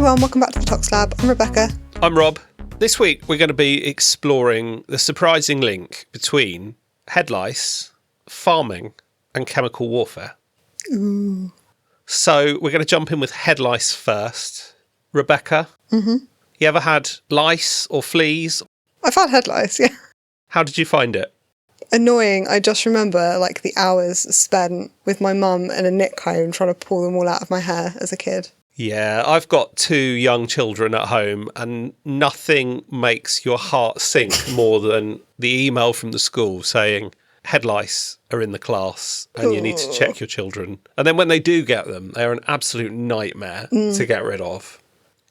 everyone, welcome back to the Tox Lab. I'm Rebecca. I'm Rob. This week we're going to be exploring the surprising link between head lice, farming and chemical warfare. Ooh. So we're going to jump in with head lice first. Rebecca, you ever had lice or fleas? I've had head lice, yeah. How did you find it? Annoying. I just remember the hours spent with my mum and a nit comb trying to pull them all out of my hair as a kid. Yeah, I've got 2 young children at home and nothing makes your heart sink more than the email from the school saying head lice are in the class and you need to check your children. And then when they do get them, they're an absolute nightmare to get rid of.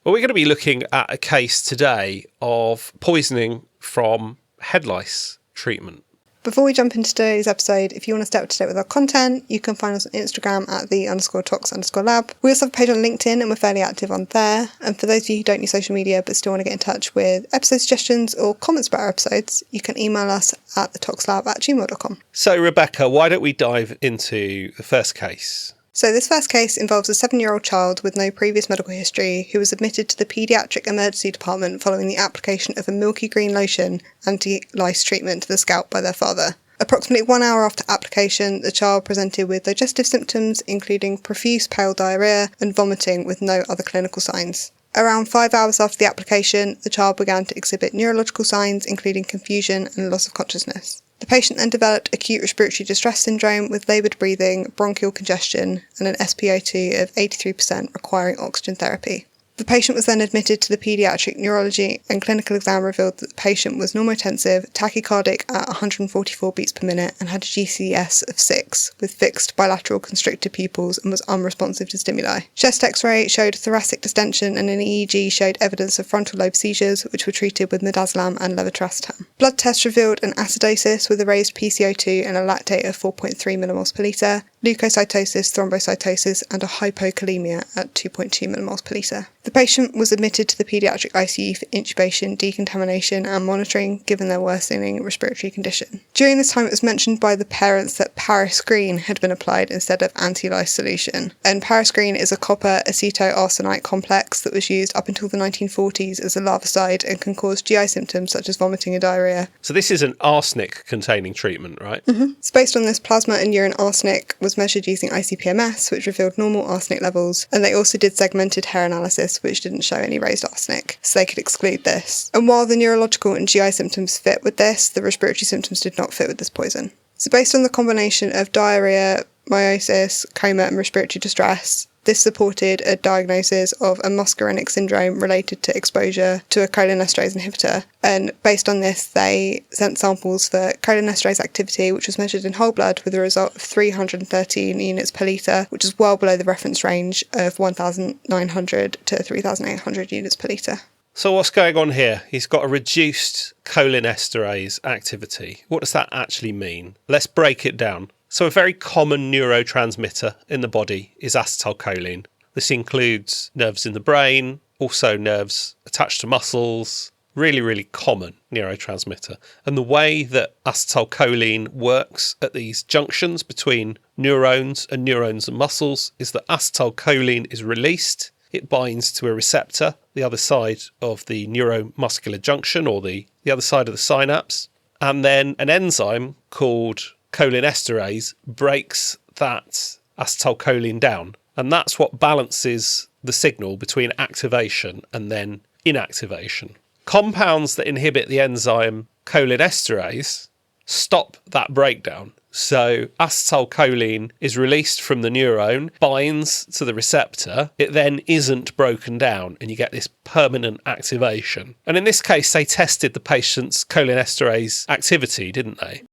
Well, we're going to be looking at a case today of poisoning from head lice treatment. Before we jump into today's episode, if you want to stay up to date with our content, you can find us on Instagram at _tox_lab. We also have a page on LinkedIn and we're fairly active on there. And for those of you who don't use social media but still want to get in touch with episode suggestions or comments about our episodes, you can email us at thetoxlab@gmail.com. So, Rebecca, why don't we dive into the first case? So this first case involves a 7-year-old child with no previous medical history who was admitted to the paediatric emergency department following the application of a milky green lotion anti-lice treatment to the scalp by their father. Approximately 1 hour after application, the child presented with digestive symptoms including profuse pale diarrhoea and vomiting with no other clinical signs. Around 5 hours after the application, the child began to exhibit neurological signs including confusion and loss of consciousness. The patient then developed acute respiratory distress syndrome with laboured breathing, bronchial congestion, and an SpO2 of 83% requiring oxygen therapy. The patient was then admitted to the paediatric neurology and clinical exam revealed that the patient was normotensive, tachycardic at 144 beats per minute and had a GCS of 6 with fixed bilateral constricted pupils and was unresponsive to stimuli. Chest x-ray showed thoracic distension and an EEG showed evidence of frontal lobe seizures which were treated with midazolam and levetiracetam. Blood tests revealed an acidosis with a raised PCO2 and a lactate of 4.3 millimoles per litre, leukocytosis, thrombocytosis and a hypokalemia at 2.2 millimoles per litre. The patient was admitted to the paediatric ICU for intubation, decontamination and monitoring given their worsening respiratory condition. During this time it was mentioned by the parents that Paris Green had been applied instead of anti-lice solution. And Paris Green is a copper acetoarsenite complex that was used up until the 1940s as a larvicide and can cause GI symptoms such as vomiting and diarrhoea. So this is an arsenic-containing treatment, right? So based on this, plasma and urine arsenic was measured using ICP-MS, which revealed normal arsenic levels, and they also did segmented hair analysis, which didn't show any raised arsenic, so they could exclude this. And while the neurological and GI symptoms fit with this, the respiratory symptoms did not fit with this poison. So based on the combination of diarrhoea, meiosis, coma and respiratory distress, this supported a diagnosis of a muscarinic syndrome related to exposure to a cholinesterase inhibitor. And based on this, they sent samples for cholinesterase activity, which was measured in whole blood with a result of 313 units per litre, which is well below the reference range of 1,900 to 3,800 units per litre. So what's going on here? He's got a reduced cholinesterase activity. What does that actually mean? Let's break it down. So a very common neurotransmitter in the body is acetylcholine. This includes nerves in the brain, also nerves attached to muscles, really common neurotransmitter. And the way that acetylcholine works at these junctions between neurons and muscles is that acetylcholine is released, it binds to a receptor, the other side of the neuromuscular junction or the other side of the synapse, and then an enzyme called cholinesterase breaks that acetylcholine down, and that's what balances the signal between activation and then inactivation. Compounds that inhibit the enzyme cholinesterase stop that breakdown. So acetylcholine is released from the neuron, binds to the receptor, it then isn't broken down and you get this permanent activation. And in this case they tested the patient's cholinesterase activity, didn't they?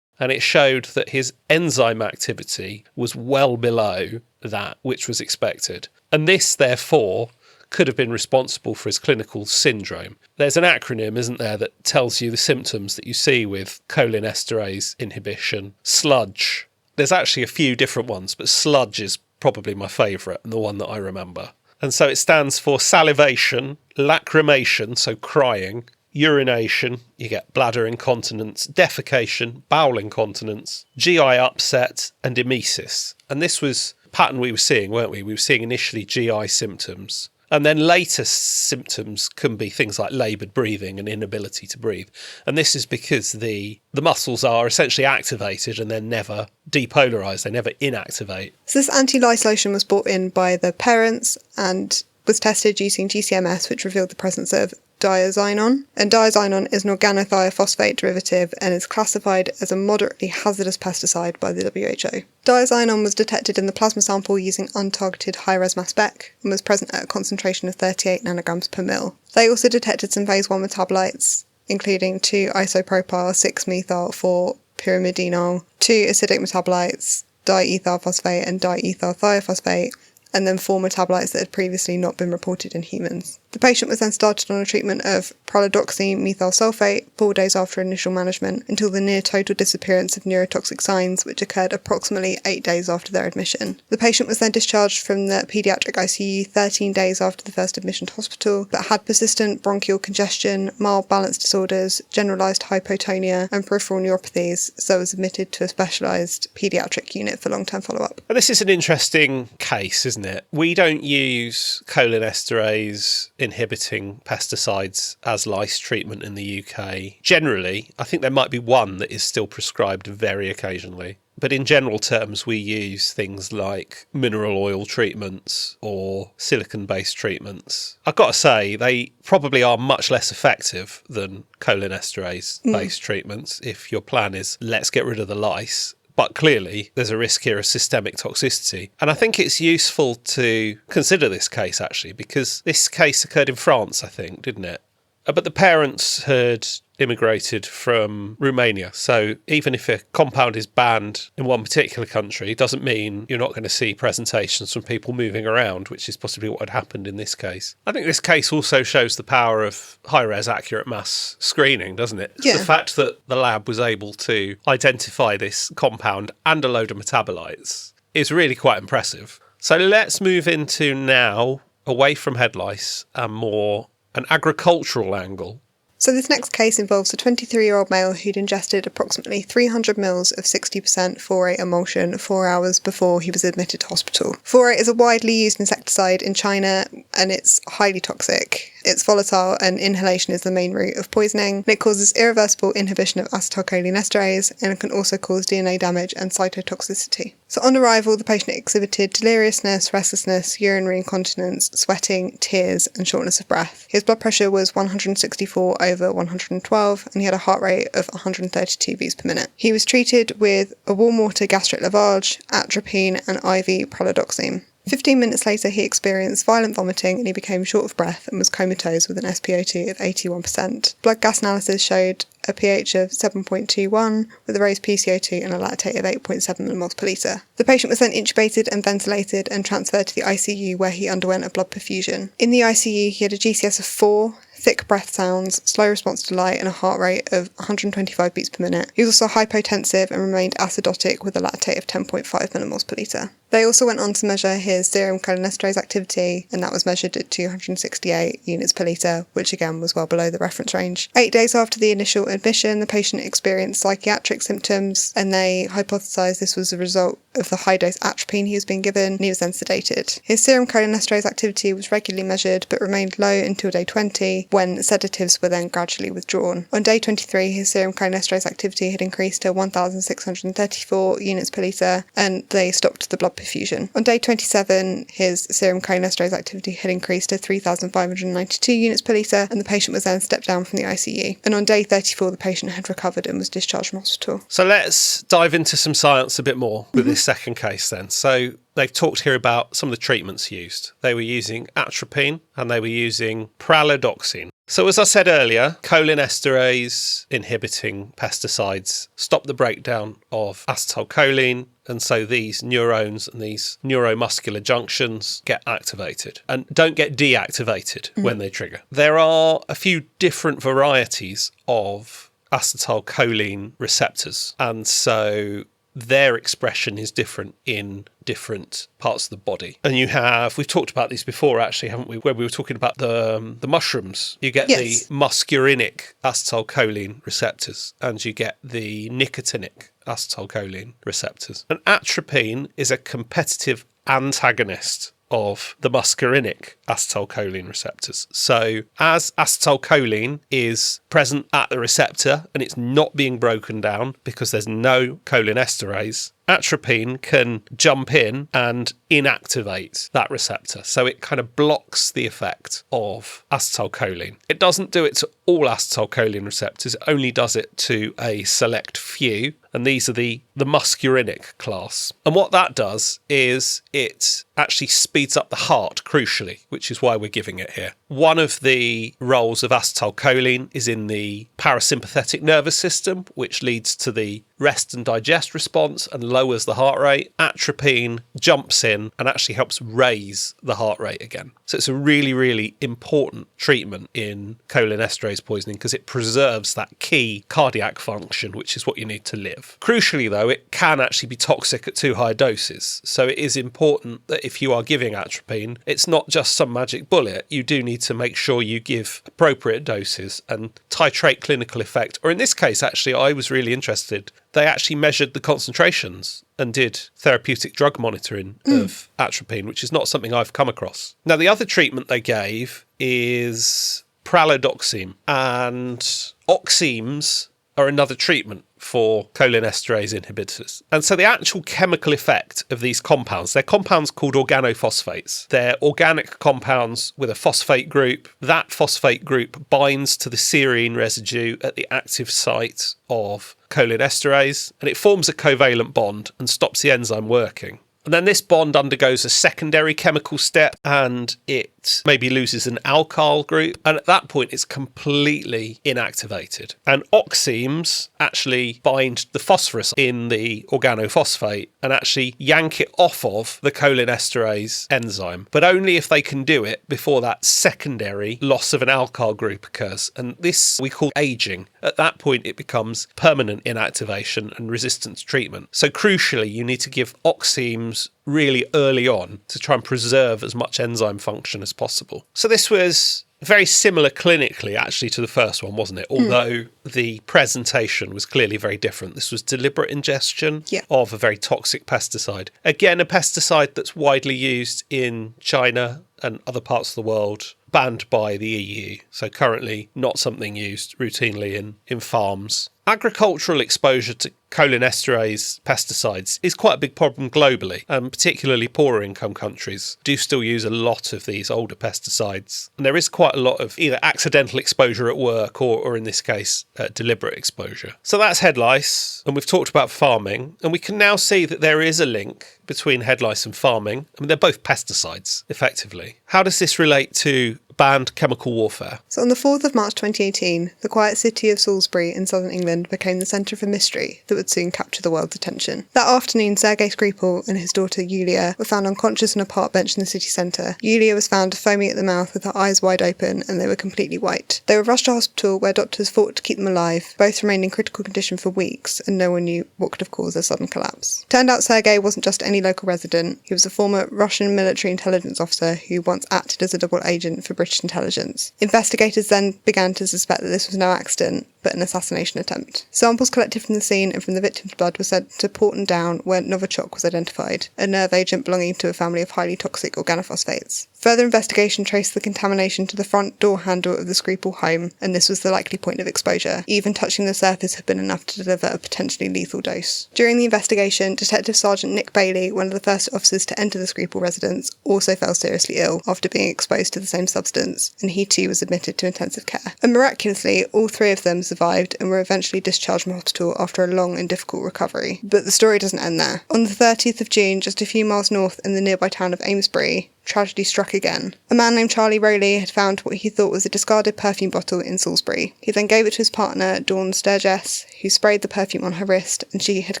And it showed that his enzyme activity was well below that which was expected. And this, therefore, could have been responsible for his clinical syndrome. There's an acronym, isn't there, that tells you the symptoms that you see with cholinesterase inhibition. SLUDGE. There's actually a few different ones, but SLUDGE is probably my favourite and the one that I remember. And so it stands for salivation, lacrimation, so crying, urination, you get bladder incontinence, defecation, bowel incontinence, GI upset, and emesis. And this was a pattern we were seeing, weren't we? We were seeing initially GI symptoms. And then later symptoms can be things like laboured breathing and inability to breathe. And this is because the muscles are essentially activated and then never depolarised, they never inactivate. So this anti-lice lotion was brought in by the parents and was tested using GCMS, which revealed the presence of diazinon. And diazinon is an organophosphate derivative and is classified as a moderately hazardous pesticide by the WHO. Diazinon was detected in the plasma sample using untargeted high-res mass spec and was present at a concentration of 38 nanograms per mil. They also detected some phase 1 metabolites, including 2 isopropyl, 6-methyl, 4-pyrimidinol, 2 acidic metabolites, diethyl phosphate and diethyl thiophosphate, and then 4 metabolites that had previously not been reported in humans. The patient was then started on a treatment of pralidoxine methyl sulfate 4 days after initial management until the near total disappearance of neurotoxic signs, which occurred approximately 8 days after their admission. The patient was then discharged from the paediatric ICU 13 days after the first admission to hospital, but had persistent bronchial congestion, mild balance disorders, generalised hypotonia and peripheral neuropathies, so was admitted to a specialised paediatric unit for long-term follow-up. And this is an interesting case, isn't it? We don't use cholinesterase inhibiting pesticides as lice treatment in the UK. Generally, I think there might be one that is still prescribed very occasionally. But in general terms, we use things like mineral oil treatments or silicon-based treatments. I've got to say, they probably are much less effective than cholinesterase-based treatments if your plan is, let's get rid of the lice. But clearly, there's a risk here of systemic toxicity. And I think it's useful to consider this case, actually, because this case occurred in France, I think, didn't it? But the parents had immigrated from Romania. So even if a compound is banned in one particular country, it doesn't mean you're not going to see presentations from people moving around, which is possibly what had happened in this case. I think this case also shows the power of high-res accurate mass screening, doesn't it? Yeah. The fact that the lab was able to identify this compound and a load of metabolites is really quite impressive. So let's move into now, away from head lice and more an agricultural angle. So this next case involves a 23-year-old male who'd ingested approximately 300 mils of 60% phorate emulsion 4 hours before he was admitted to hospital. Phorate is a widely used insecticide in China and it's highly toxic. It's volatile and inhalation is the main route of poisoning. And it causes irreversible inhibition of acetylcholinesterase and it can also cause DNA damage and cytotoxicity. So on arrival, the patient exhibited deliriousness, restlessness, urinary incontinence, sweating, tears and shortness of breath. His blood pressure was 164 over 112 and he had a heart rate of 132 beats per minute. He was treated with a warm water gastric lavage, atropine and IV pralidoxine. 15 minutes later, he experienced violent vomiting and he became short of breath and was comatose with an SpO2 of 81%. Blood gas analysis showed a pH of 7.21 with a raised PCO2 and a lactate of 8.7 millimoles per litre. The patient was then intubated and ventilated and transferred to the ICU where he underwent a blood perfusion. In the ICU, he had a GCS of 4, thick breath sounds, slow response to light and a heart rate of 125 beats per minute. He was also hypotensive and remained acidotic with a lactate of 10.5 millimoles per litre. They also went on to measure his serum cholinesterase activity and that was measured at 268 units per litre, which again was well below the reference range. 8 days after the initial admission, the patient experienced psychiatric symptoms and they hypothesised this was a result of the high-dose atropine he was being given and he was then sedated. His serum cholinesterase activity was regularly measured but remained low until day 20 when sedatives were then gradually withdrawn. On day 23, his serum cholinesterase activity had increased to 1,634 units per litre and they stopped the blood perfusion. On day 27, his serum cholinesterase activity had increased to 3,592 units per litre and the patient was then stepped down from the ICU. And on day 34, the patient had recovered and was discharged from hospital. So let's dive into some science a bit more with this second case then. So they've talked here about some of the treatments used. They were using atropine and they were using pralidoxine. So as I said earlier, cholinesterase inhibiting pesticides stop the breakdown of acetylcholine and so these neurons and these neuromuscular junctions get activated and don't get deactivated when they trigger. There are a few different varieties of acetylcholine receptors and so their expression is different in different parts of the body. And we've talked about these before actually, haven't we, where we were talking about the mushrooms. You get the muscarinic acetylcholine receptors and you get the nicotinic acetylcholine receptors. And atropine is a competitive antagonist of the muscarinic acetylcholine receptors. So as acetylcholine is present at the receptor and it's not being broken down because there's no cholinesterase, atropine can jump in and inactivate that receptor. So it kind of blocks the effect of acetylcholine. It doesn't do it to all acetylcholine receptors. It only does it to a select few. And these are the muscarinic class. And what that does is it actually speeds up the heart, crucially, which is why we're giving it here. One of the roles of acetylcholine is in the parasympathetic nervous system, which leads to the rest and digest response and lowers the heart rate. Atropine jumps in and actually helps raise the heart rate again. So it's a really, really important treatment in cholinesterase poisoning because it preserves that key cardiac function, which is what you need to live. Crucially, though, it can actually be toxic at too high doses. So it is important that if you are giving atropine, it's not just some magic bullet. You do need to make sure you give appropriate doses and titrate clinical effect. Or in this case, actually, I was really interested. They actually measured the concentrations and did therapeutic drug monitoring of atropine, which is not something I've come across. Now, the other treatment they gave is pralodoxime, and oximes are another treatment for cholinesterase inhibitors. And so the actual chemical effect of these compounds, they're compounds called organophosphates. They're organic compounds with a phosphate group. That phosphate group binds to the serine residue at the active site of cholinesterase, and it forms a covalent bond and stops the enzyme working. And then this bond undergoes a secondary chemical step and it maybe loses an alkyl group. And at that point, it's completely inactivated. And oximes actually bind the phosphorus in the organophosphate and actually yank it off of the cholinesterase enzyme, but only if they can do it before that secondary loss of an alkyl group occurs. And this we call aging. At that point, it becomes permanent inactivation and resistance treatment. So crucially, you need to give oximes really early on to try and preserve as much enzyme function as possible. So this was very similar clinically actually to the first one, wasn't it? Although the presentation was clearly very different. This was deliberate ingestion of a very toxic pesticide. Again, a pesticide that's widely used in China and other parts of the world, banned by the EU. So currently not something used routinely in farms. Agricultural exposure to cholinesterase pesticides is quite a big problem globally, and particularly poorer income countries do still use a lot of these older pesticides. And there is quite a lot of either accidental exposure at work or in this case, deliberate exposure. So that's head lice, and we've talked about farming, and we can now see that there is a link between head lice and farming. I mean, they're both pesticides, effectively. How does this relate to banned chemical warfare? So on the 4th of March 2018, the quiet city of Salisbury in southern England became the centre of a mystery that would soon capture the world's attention. That afternoon, Sergei Skripal and his daughter Yulia were found unconscious on a park bench in the city centre. Yulia was found foaming at the mouth with her eyes wide open and they were completely white. They were rushed to hospital where doctors fought to keep them alive. Both remained in critical condition for weeks and no one knew what could have caused their sudden collapse. Turned out Sergei wasn't just any local resident. He was a former Russian military intelligence officer who once acted as a double agent for British intelligence. Investigators then began to suspect that this was no accident, but an assassination attempt. Samples collected from the scene and from the victim's blood were sent to Porton Down, where Novichok was identified, a nerve agent belonging to a family of highly toxic organophosphates. Further investigation traced the contamination to the front door handle of the Skripal home, and this was the likely point of exposure. Even touching the surface had been enough to deliver a potentially lethal dose. During the investigation, Detective Sergeant Nick Bailey, one of the first officers to enter the Skripal residence, also fell seriously ill after being exposed to the same substance, and he too was admitted to intensive care. And miraculously, all three of them survived and were eventually discharged from hospital after a long and difficult recovery. But the story doesn't end there. On the 30th of June, just a few miles north in the nearby town of Amesbury, tragedy struck again. A man named Charlie Rowley had found what he thought was a discarded perfume bottle in Salisbury. He then gave it to his partner, Dawn Sturgess, who sprayed the perfume on her wrist, and she had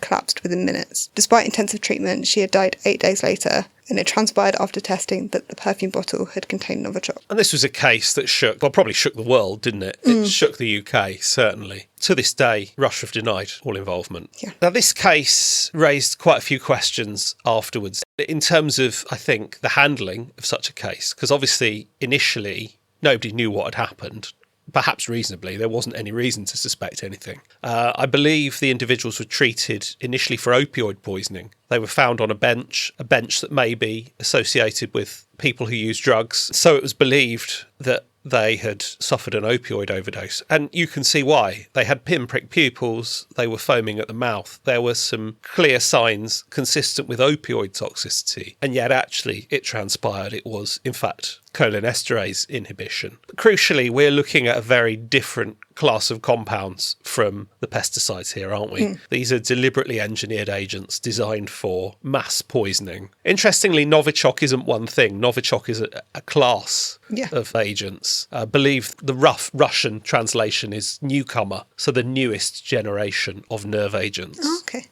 collapsed within minutes. Despite intensive treatment, she had died 8 days later, and it transpired after testing that the perfume bottle had contained Novichok. And this was a case that probably shook the world, didn't it? It shook the UK, certainly. To this day, Russia have denied all involvement. Yeah. Now, this case raised quite a few questions afterwards in terms of, I think, the handling of such a case, because obviously, initially, nobody knew what had happened. perhaps reasonably, there wasn't any reason to suspect anything. I believe the individuals were treated initially for opioid poisoning. They were found on a bench that may be associated with people who use drugs. So it was believed that they had suffered an opioid overdose. And you can see why. They had pinprick pupils, they were foaming at the mouth. There were some clear signs consistent with opioid toxicity. And yet actually it transpired it was, in fact, cholinesterase inhibition. But crucially, we're looking at a very different class of compounds from the pesticides here, aren't we? These are deliberately engineered agents designed for mass poisoning. Interestingly, Novichok isn't one thing. Novichok is a class of agents. I believe the rough Russian translation is newcomer, so the newest generation of nerve agents. Oh, okay.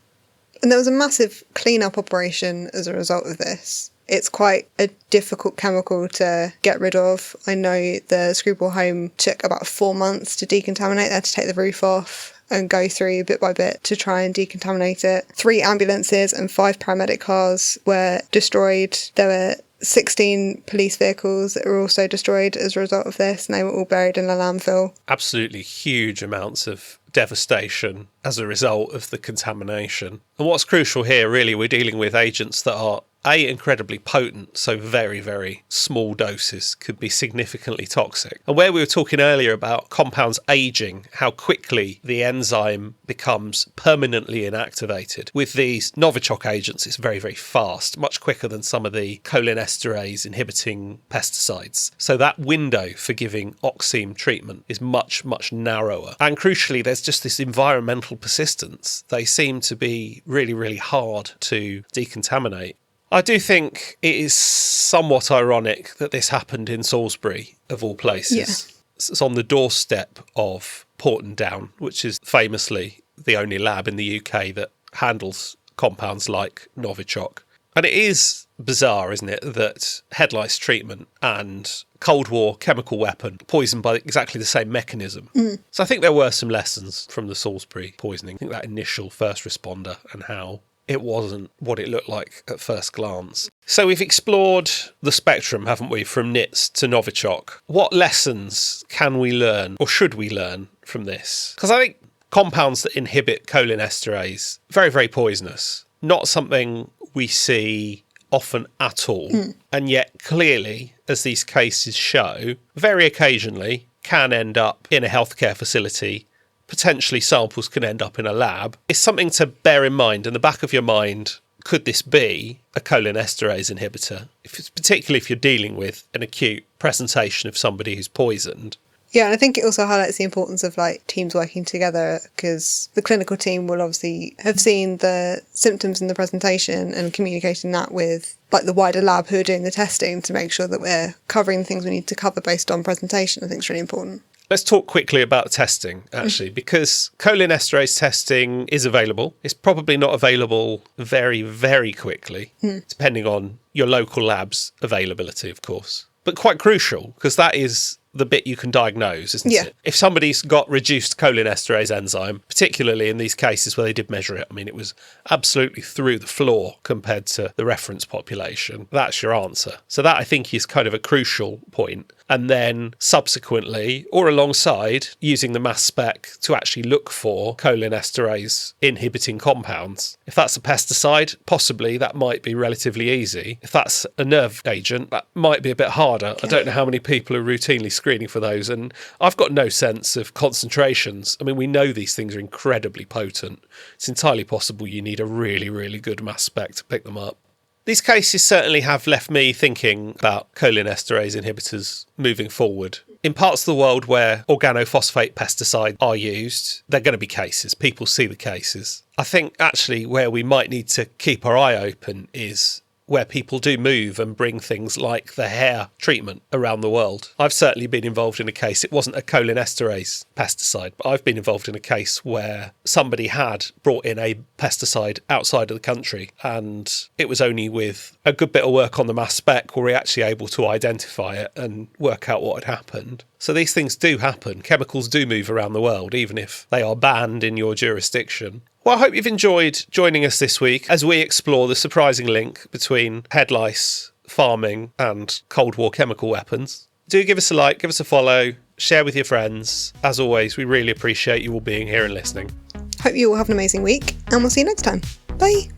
And there was a massive clean-up operation as a result of this. It's quite a difficult chemical to get rid of. I know the Screwball home took about 4 months to decontaminate. They had to take the roof off and go through bit by bit to try and decontaminate it. 3 ambulances and 5 paramedic cars were destroyed. There were 16 police vehicles that were also destroyed as a result of this, and they were all buried in a landfill. Absolutely huge amounts of devastation as a result of the contamination. And what's crucial here, really, we're dealing with agents that are incredibly potent, so very, very small doses could be significantly toxic. And where we were talking earlier about compounds aging, how quickly the enzyme becomes permanently inactivated, with these Novichok agents, it's very, very fast, much quicker than some of the cholinesterase inhibiting pesticides. So that window for giving oxime treatment is much, much narrower. And crucially, there's just this environmental persistence. They seem to be really, really hard to decontaminate. I do think it is somewhat ironic that this happened in Salisbury, of all places. Yeah. It's on the doorstep of Porton Down, which is famously the only lab in the UK that handles compounds like Novichok. And it is bizarre, isn't it, that head lice treatment and Cold War chemical weapon poisoned by exactly the same mechanism. So I think there were some lessons from the Salisbury poisoning. I think that initial first responder and how it wasn't what it looked like at first glance. So we've explored the spectrum, haven't we, from Nits to Novichok. What lessons can we learn, or should we learn from this? Because I think compounds that inhibit cholinesterase, very, very poisonous. Not something we see often at all. And yet clearly, as these cases show, very occasionally can end up in a healthcare facility. Potentially samples can end up in a lab. It's something to bear in mind. In the back of your mind, could this be a cholinesterase inhibitor? Particularly if you're dealing with an acute presentation of somebody who's poisoned. Yeah, and I think it also highlights the importance of teams working together, because the clinical team will obviously have seen the symptoms in the presentation and communicating that with the wider lab who are doing the testing to make sure that we're covering the things we need to cover based on presentation. I think it's really important. Let's talk quickly about testing, actually, because cholinesterase testing is available. It's probably not available very, very quickly, depending on your local lab's availability, of course. But quite crucial, because that is the bit you can diagnose, isn't it? If somebody's got reduced cholinesterase enzyme, particularly in these cases where they did measure it, I mean, it was absolutely through the floor compared to the reference population. That's your answer. So that, I think, is kind of a crucial point. And then subsequently, or alongside, using the mass spec to actually look for cholinesterase inhibiting compounds. If that's a pesticide, possibly that might be relatively easy. If that's a nerve agent, that might be a bit harder. Okay. I don't know how many people are routinely screening for those, and I've got no sense of concentrations. I mean, we know these things are incredibly potent. It's entirely possible you need a really, really good mass spec to pick them up. These cases certainly have left me thinking about cholinesterase inhibitors moving forward. In parts of the world where organophosphate pesticides are used, there are going to be cases. People see the cases. I think actually where we might need to keep our eye open is where people do move and bring things like the hair treatment around the world. I've certainly been involved in a case, it wasn't a cholinesterase pesticide, but I've been involved in a case where somebody had brought in a pesticide outside of the country, and it was only with a good bit of work on the mass spec were we actually able to identify it and work out what had happened. So these things do happen. Chemicals do move around the world, even if they are banned in your jurisdiction. Well, I hope you've enjoyed joining us this week as we explore the surprising link between head lice, farming and Cold War chemical weapons. Do give us a like, give us a follow, share with your friends. As always, we really appreciate you all being here and listening. Hope you all have an amazing week, and we'll see you next time. Bye!